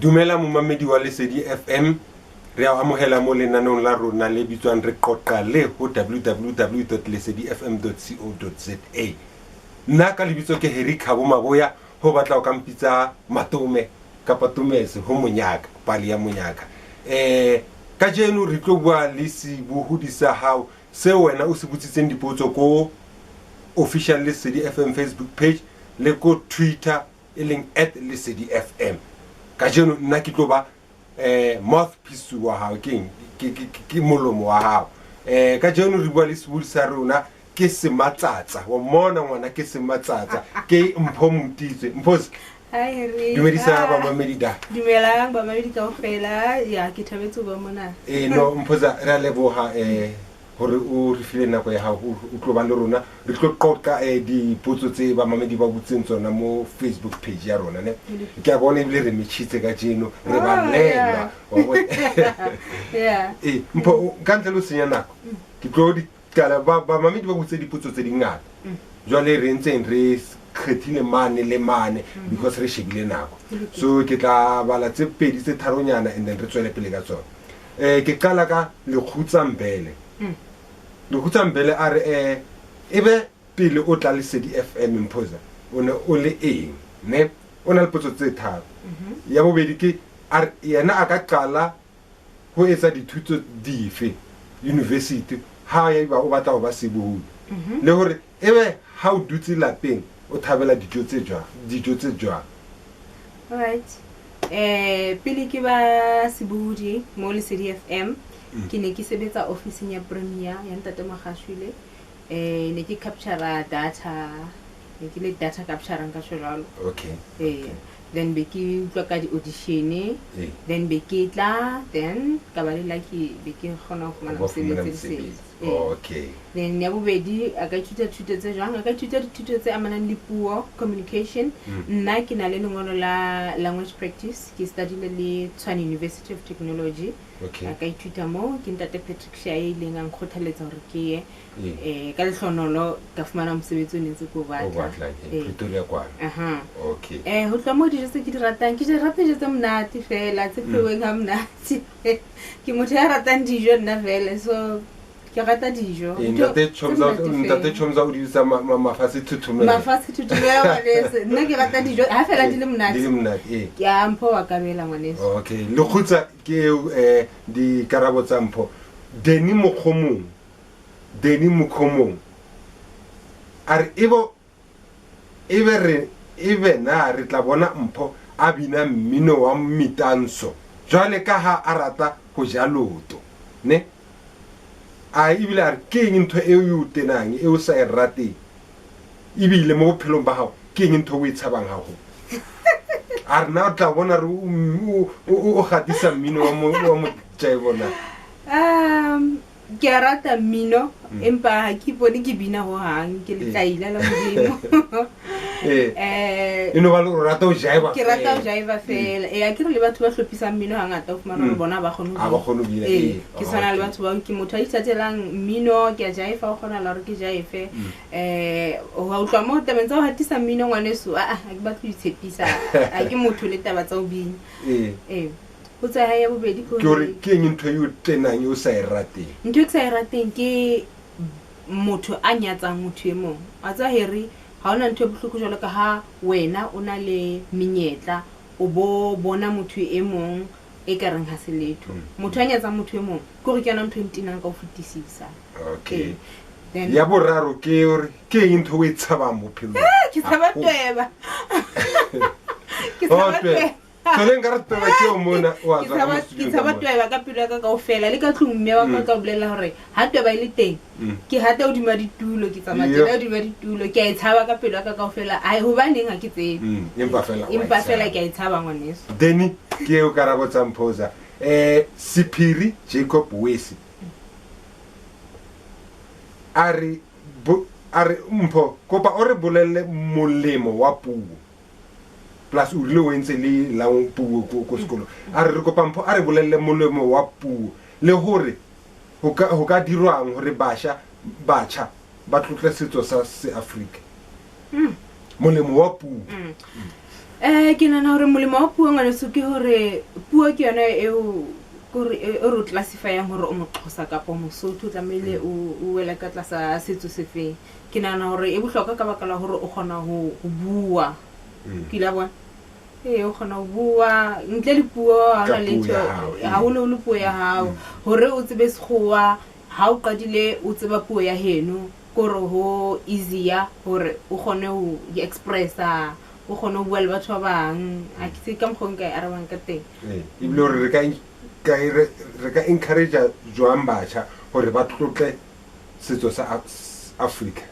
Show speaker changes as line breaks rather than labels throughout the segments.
Dumela momamedi wa Lesedi FM. Re a amohela mo lenanong la rona le bitswang Re Qoqa le ho www.lesedifm.co.za. Nna ka lebitso ke Harry Khabo Maboya ho batla o ka mpitsa Matome kapa Tumese ho Monyaka, pali ya Monyaka. Ka jeno re tlo bua le Sibuhudi sa hao se wena o se botsitseng dipotso ko official Lesedi FM Facebook page le ko Twitter eleng @lesedifm. Ka jeno nna ke tlo ba mouthpiece wa hao ke molomo wa hao. Ka jeno re bua le Sibuhudi sa rona ke sematsatsa wa mona ngwana ke sematsatsa ke Mpho Motitse. Mphosi,
hi Harry.
Dumedisa ba mamedi da.
Dumelang ba mamedi kaofela. Ya ke thabetse ba mona.
No Mphoza re a leboha hore o re file nako ya hao o tlo ba le rona re tlo qoqa dipotso tse ba mamedi ba butseng tsona mo Facebook page ya rona ne. Ke a bona ebile re metshitse ka jeno re ba lelwa.
Yeah.
Mpho ka ntle lo senya nako ke tlo di kala ba mamedi ba butse dipotso tse dingata. Jwale re ntseng re khethile mane le mane because re shebile nako. So ke tla bala tse pedi tse tharonyana and then re tswele pele ka tsona. Ke qala ka Lekgutsa Mbele. Lekgutsa Mbele a re ebe pele o tla Lesedi FM Mphoza o ne o le eng ne o na le potso tse tharo. Ya bobedi ke yena a ka qala ho etsa dithuto dife university ha ya ba o batla ho ba Sibuhudi le hore ebe ha o dutse lapeng o thabela dijo tse jwang.
Alright. Pele ke ba Sibuhudi mo Lesedi FM ke ne ke sebetsa office ya Premier ya Ntate Magashule. Ne ke capture data, ne ke le data capture nka jwalo.
Okay.
Then be ke utlwa ka di audition, then be ke tla, then ka ba le lucky be ke khona ho fumana mosebetsi.
Okay.
Then ya bobedi a ka ithuta thuto tse jwang, a ka ithuta dithuto tse amanang le puo, communication. Nna ke na le lengolo la language practice, ke study le Tshwane University of Technology.
Okay.
A ka ithuta mo ke Ntate Patrick Shaye le nga nkgothaletsa hore ke ye ka lehlonolo ka fumana mosebetsi o ntse ko batla.
Pretoria kwa. Okay.
Ho tla mo dijo tse ke di ratang, ke di rata dijo tse monate fela tse pheuweng ha monate. Ke motho ya ratang dijo nna fela, so ke rata dijo.
Ntate Chomza o di sa mafase thuthumela.
Mafase thuthumela ngwanese. Nna ke rata dijo ha fela di le monate.
Di le monate.
Ke a Mpho wa kabela ngwanese.
Okay. Lekgutsa ke di karabo tsa Mpho. Deni Mokhomong are ebe na re tla bona Mpho a bina mmino wa mitanso jwale ka ha a rata ho ja loto ne a ibile a re ke eng ntho e o tenang e o sa e rateng ibile mo bophelong ba hao ke eng ntho o e tshabang haholo a re na o tla bona re o gatisa mmino wa mo jaibona.
Ke rata mmino empa ha ke bone ke bina ho hang ke le tlaila la modimo.
Eno ba lo rata ho jaiba.
Ke rata ho jaiba fela. A ke re le batho ba hlopisa mmino hangata ho fumana bona ba kgone
ho bina.
Ke sana le batho ba ke motho a itsatelang mmino ke a jaifa o kgona la hore ke jaife. Ho utlwa mo tabeng tsa ho hatisa mmino ngwaneso ha ke batho ho itshepisa ha ke motho le taba tsa ho bina. Ho tsa ha ya bobedi
ke hore ke eng ntho e o tenang o sa e rateng.
Ntho e ke sa e rateng ke motho a nyatsang motho e mong. A tsa Harry ha ona ntho e bohloko jwalo ka ha wena o na le menyetla o bo bona motho e mong e ka reng ha se letho. Motho a nyatsang motho e mong ke hore ke yona ntho e ntinang ka ho fetisisa.
Okay. Ya boraro ke hore ke eng ntho o e tshabang bophelong.
Ke tshaba tweba. Ke tshaba tweba.
Tsoleng ka re toba ke o mona wa
tsa mo studio. Ke tsaba tweba ka pelo ka kaofela le ka tlung mme wa ka ka bolela hore ha tweba ile teng ke hata o dima ditulo ke tsamatela o dima ditulo ke a e tshaba ka pelo ka kaofela ai hobaneng ha ke tsebe empa fela ke a e tshaba ngwaneso.
Deni ke o karabo tsa Mphoza Siphiri Jacob Wesi are Mpho kopa o re bolelle molemo wa puo plus o rile o entse le la puo ko sekolo a re kopa Mpho a re bolelle molemo wa puo le hore ho ka dirwang hore batjha ba tlotle setso sa Africa molemo wa puo.
ke nana hore molemo wa puo ngwaneso ke hore puo ke yona eo kore e re classifyang hore o moXhosa kapa Mosotho tlamehile o wela ka tlasa setso sefeng. Ke nana hore e bohlokwa ka baka la hore o kgona ho bua ke la bona o kgona ho bua ntle le puo ha hona letho ha hona le puo ya hao hore o tsebe sekgowa ha o qadile o tseba puo ya heno kore ho easier hore o kgone ho expressa o kgone ho bua le batho ba bang a ke se ka mkhong ka arabang ka teng
e bile hore re ka encourage jwang batjha hore ba tlotle setso sa Africa.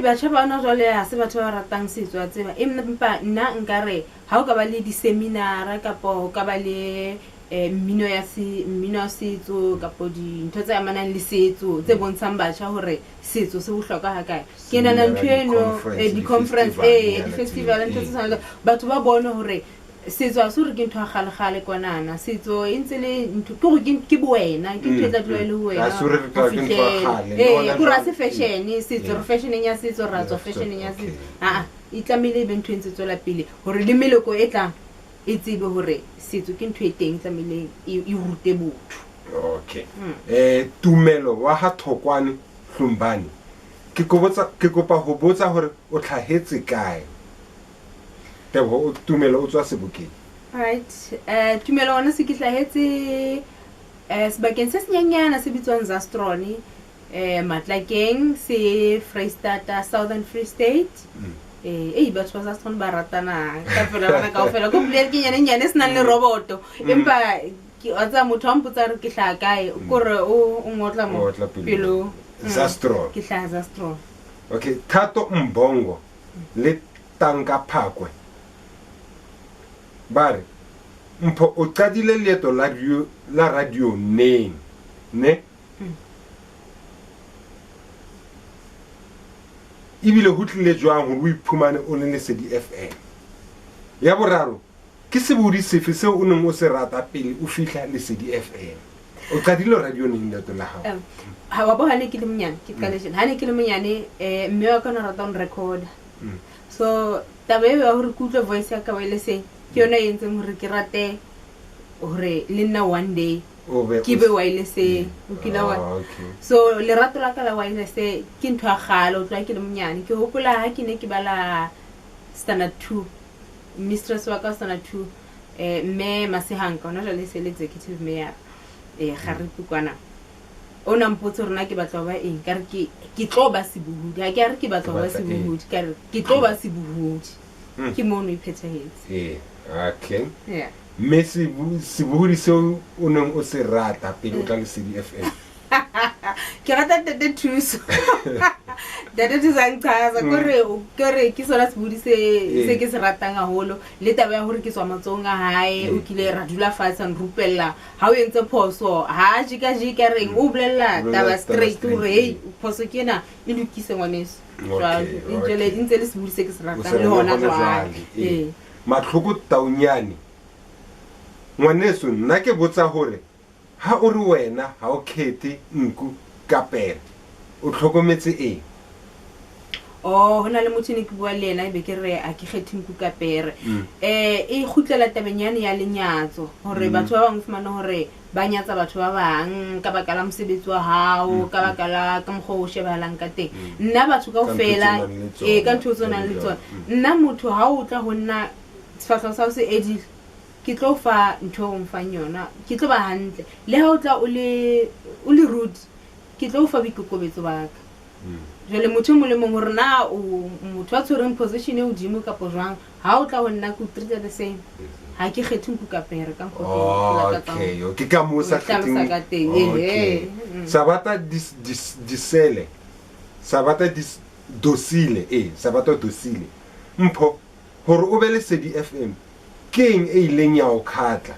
Batjha ba ona jwale ha se batho ba ratang setso a tseba empa nna nkare ha o ka ba le di-seminar kapa o ka ba le mmino ya setso kapa dintho tse amanang le setso tse bontshang batjha hore setso se bohlokwa ha kae ke nana ntho eno di-conference di-festival ntho tse tshwana batho ba bone hore setso a se re ke ntho ya kgale kwanana setso e ntse le ntho ke gore ke boena ke ntho e tla dula e le wena kore a se fashion setso re fashioneng ya setso ra tswa fashioneng ya setso e tlamehile e be ntho e ntse tswela pele hore le meloko e tlang e tsebe hore setso ke ntho e teng tlamehile e rute botho.
Okay. Tumelo wa ha Thokwane Hlumbane ke kopa ho botsa hore o tlhahetse kae? Tebo Tumelo o tswa Sebokeng.
Right. Tumelo ona se ke tlhahetse sebakeng se senyanyana se bitswang Zastroni Matlakeng se Freistata Southern Free State. Batho ba Zastroni ba ratana ka fela bana kaofela go bile ke nyane se nang le roboto empa ke atsa motho a mpotsa re ke hlaha kae kore o ngotla mo pelo
Zastroni.
Ke hlaha Zastroni.
Okay, Thato Mbongo le Tanka Phakwe bare mpho o qadile leeto la radio neng ne ibile ho tlile jwang ho iphumane o le Lesedi FM? Ya boraro ke sebudi sefe seo o neng o se rata pele o fihla Lesedi FM? O qadile radio neng leeto la hao?
Ha wa bona ke le monyane ke collection ha ne ke le monyane mme wa kana rata on record so tabe ya hore kutlo voice ya ka wa ile se ke yona e ntseng hore ke rate hore le nna one day ke be wa ile se o kila wa so le rato la ka la wa ile se ke ntho ya gale o tla ke le monyane ke hopola ha ke ne ke bala standard 2 mistress wa ka standard 2 mme Masehanka ona jale se le executive mayor gare Pukwana ona mpotse rena ke batla ba eng ka re ke tlo ba Sebuhudi ha ke re ke batla ba Sebuhudi ka re ke tlo ba Sebuhudi ke mono iphethahetse
okay Messi Sebuhudi seo o neng o se rata pele o tla Lesedi FM?
Ke rata Tete Thuso Tete Thuso a nqhaza kore ke sona Sebuhudi se ke se ratang haholo le taba ya hore ke tswa matsong a hae o kile ra dula fatshe a nrupella ha o entse phoso ha jika reng o bolella taba straight hore hey phoso ke ena e lokise ngwaneso jwale ntse le Sebuhudi se ke se ratang le hona jwale
Matlhoko Taonyane ngwaneso nna ke botsa hore ha o re wena ha o khethe nku kapere o tlhokometse eng?
Hona le motho ne ke bua le ena e be ke re a ke kgethe nku kapere e khutlela tabenyane ya lenyatso hore batho ba bang fumana hore ba nyatsa batho ba bang ka baka la mosebetsi wa hao ka baka la ka mokgwa o shebahalang ka teng nna batho kaofela ka ntho tsona le tsona nna motho ha o tla ho nna sefahleho sa ho se edile ke tlo fa ntho o mfang yona ke tlo ba hantle le ha o tla o le rude ke tlo fa boikokobetso ba ka jwale motho mo le mong hore na o motho a tshwereng position e hodimo kapo jwang ha o tla ho nna ku treat the same ha ke kgethe nku kapere ka
okay ke ka mo sa kgethe Sabata disele Sabata dosile Sabata dosile mpho hore o be Lesedi FM keng e ileng ya o khatla?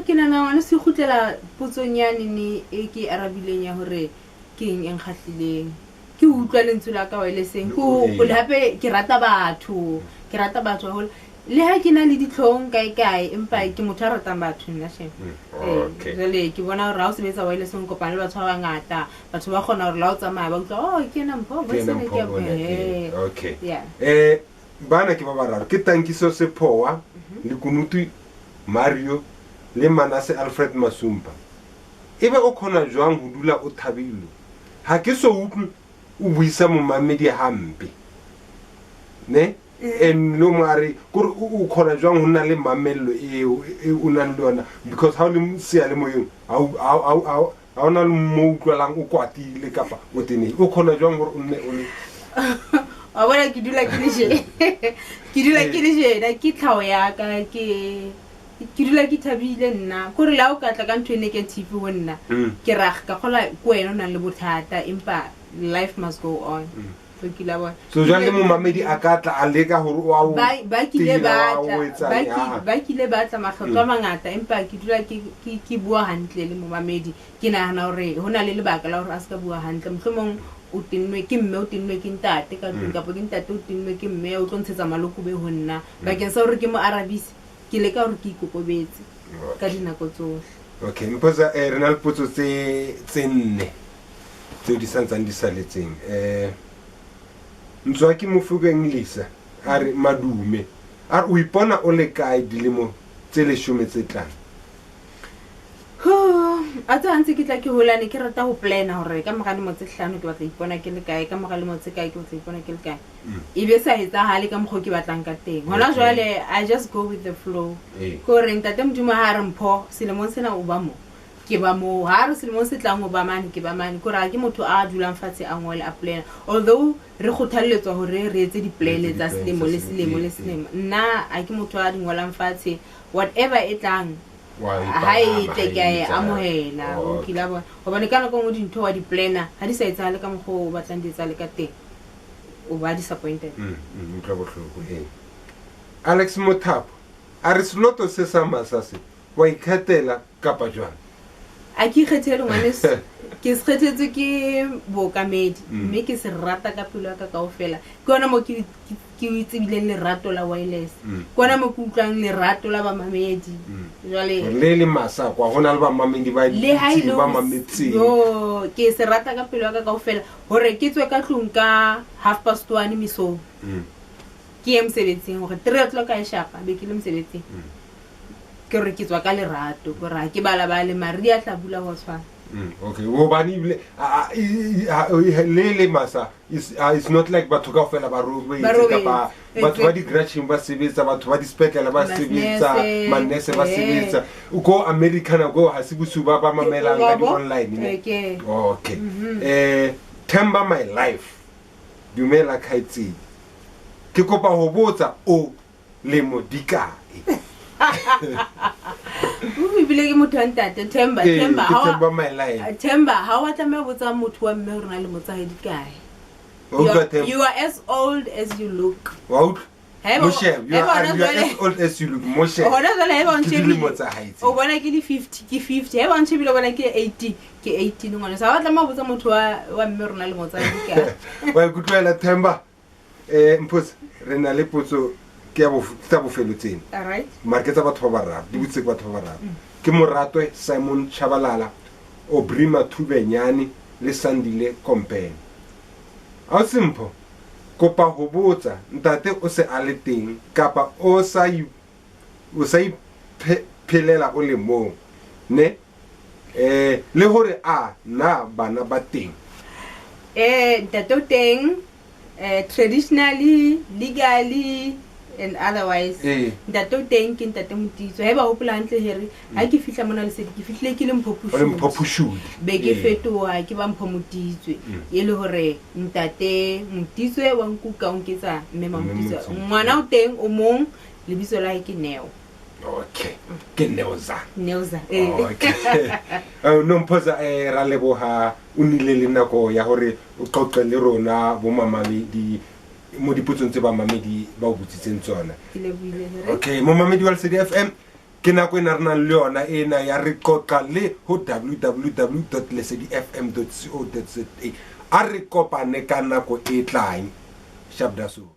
Ke nana ngwana se khutlela potsonyane ne e ke arabileng ya hore keng en khatlileng ke utlwa lentswe la ka wa ile seng ko le hape ke rata batho haholo le ha ke na le ditlhong kae empa ke motho a ratang batho nna shame
Okay.
jale ke bona gore ha o sebetsa wireless o kopane le batho ba bangata batho ba kgona gore la o tsamaya ba utlwa ke ena mpho
Ke ena Mpho bona, okay.
yeah
Bana ke ba bararo ke Tankiso Sephowa le Kunutu Mario le Manase Alfred Masumpa. Ebe o khona jwang ho dula o thabile ha ke so utlwe o buisa momamedi hampe ne en lo mare gore o khona jwang ho na le mamello e o nang le yona because ha o le sia le moyeng ha o na le mo utlwalang o kwatile kapa o tene o khona jwang gore o nne o le
wa bona ke dula ke le je ke tlhao ya ka ke dula ke thabile nna gore la o ka tla ka ntwe negative ho nna ke rag ka khola ko wena o nang le bothata empa life must go on so ke la bona
so jwale momamedi a ka tla a leka gore o
ba kile ba tla makgetlo a mangata empa ke dula ke bua hantle le momamedi ke nahana hore hona le lebaka la hore a se ka bua hantle mohlomong o tinwe ke mme o tinwe ke ntate ka tlung kapa ke ntate o tinwe ke mme o tlo ntshetsa maloko be ho nna bakeng sa hore ke mo arabisi ke leka hore ke ikokobetse ka dinako tsohle.
Okay, mpoza re na le potso tse nne tse di santsang di saletseng ntswa ke Mofokeng Lisa a re madume a re o ipona o le kae dilemo tse 10 tse tlang
a tsa ntse ke tla ke holane ke rata ho plana hore ka mogale mo tse 5 ke batla ipona ke le kae ka mogale mo tse kae ke batla ipona ke le kae ebe sa etsa hale ka mogho ke batlang ka teng hona jwale I just go with the flow ko re ntate Modimo ha re mpho selemong sena o ba mo ke ba mo ha re selemong se tlang o ba mane ke ba mane ko ra ke motho a dulang fatshe a ngole a plana although re kgothalletswa hore re etse di plan tsa selemo le selemo nna a ke motho a dingolang fatshe whatever e tlang ha e tle ka amohela o kila bona hobane kana go ngodi ntho wa di planner ha di sa etsale ka mogho o batlang di etsale ka teng o ba disappointed
ntwa bohloko Alex Mothapo a re sloto se sa masase wa ikhatela kapa jwang
a ke ikgethele ngwanes ke se kgethetse ke bookamedi mme ke se rata ka pelo ya ka kaofela ke ona mo ke itsebileng lerato la wireless ke ona mo ke utlwang lerato la bamamedi jwale
le masa kwa hona le bamamedi ba ditsi ba mametseng
yo ke se rata ka pelo ya ka kaofela hore ke tswe ka tlung ka 1:30 misong ke em sebetseng hore 3 o'clock a shapa be ke le mosebetsing ke re ke tswa ka lerato go ra ke bala ba le maria tlabula ho tshwana
okay wo bani le masa is not like batho ka fela ba robe ka batho ba di grashing ba sebetsa batho ba di spetlele ba sebetsa manese ba sebetsa go American go ha se busuba ba mamelang ka di online okay Themba my life dumela khaitsi ke kopa ho botsa o le modikae
bile ke motho ntate Themba ha wa tla me botsa motho wa mme hore na le motsahedi kae you are as old as you look
wow Moshe you are as old as you look Moshe
hona jwale he ba ntshebile o bona ke di 50 ke 50 he ba ntshebile bona ke 18 ngwana sa wa tla me botsa motho wa mme hore na le motsahedi kae
wa kutlwela Themba mpotse re na le potso ke ya tsa bofelotseng
alright
marketsa batho ba bararo di butse batho ba bararo ke Moratwe Simon Chabalala Obrima Thubenyane le Sandile Kompene a simpho kopa ho botsa ntate o se a le teng kapa o sa phelela o le mo ne le hore a na bana ba teng
ntate o teng traditionally legally and otherwise ntate o teng ke ntate Motitso ha ba hopola hantle here ha ke fihla mona le se ke fihlile ke le
Mphophushudi
be ke fetoha ke ba Mpho Motitso e le hore ntate Motitso wa nkuka o nketsa mme Motitso ngwana o teng o mong lebitso la ke Neo
okay ke Neoza
okay
no mphoza ra leboha o nile le nako ya hore o qoqe le rona bo mamamedi mo dipotsong tse ba mamedi ba o butsitseng tsona okay mo mamedi wa Lesedi FM ke nako ena rena le yona ena ya re qoqa le ho www.lesedifm.co.za a re kopane ka nako e tlang shabda so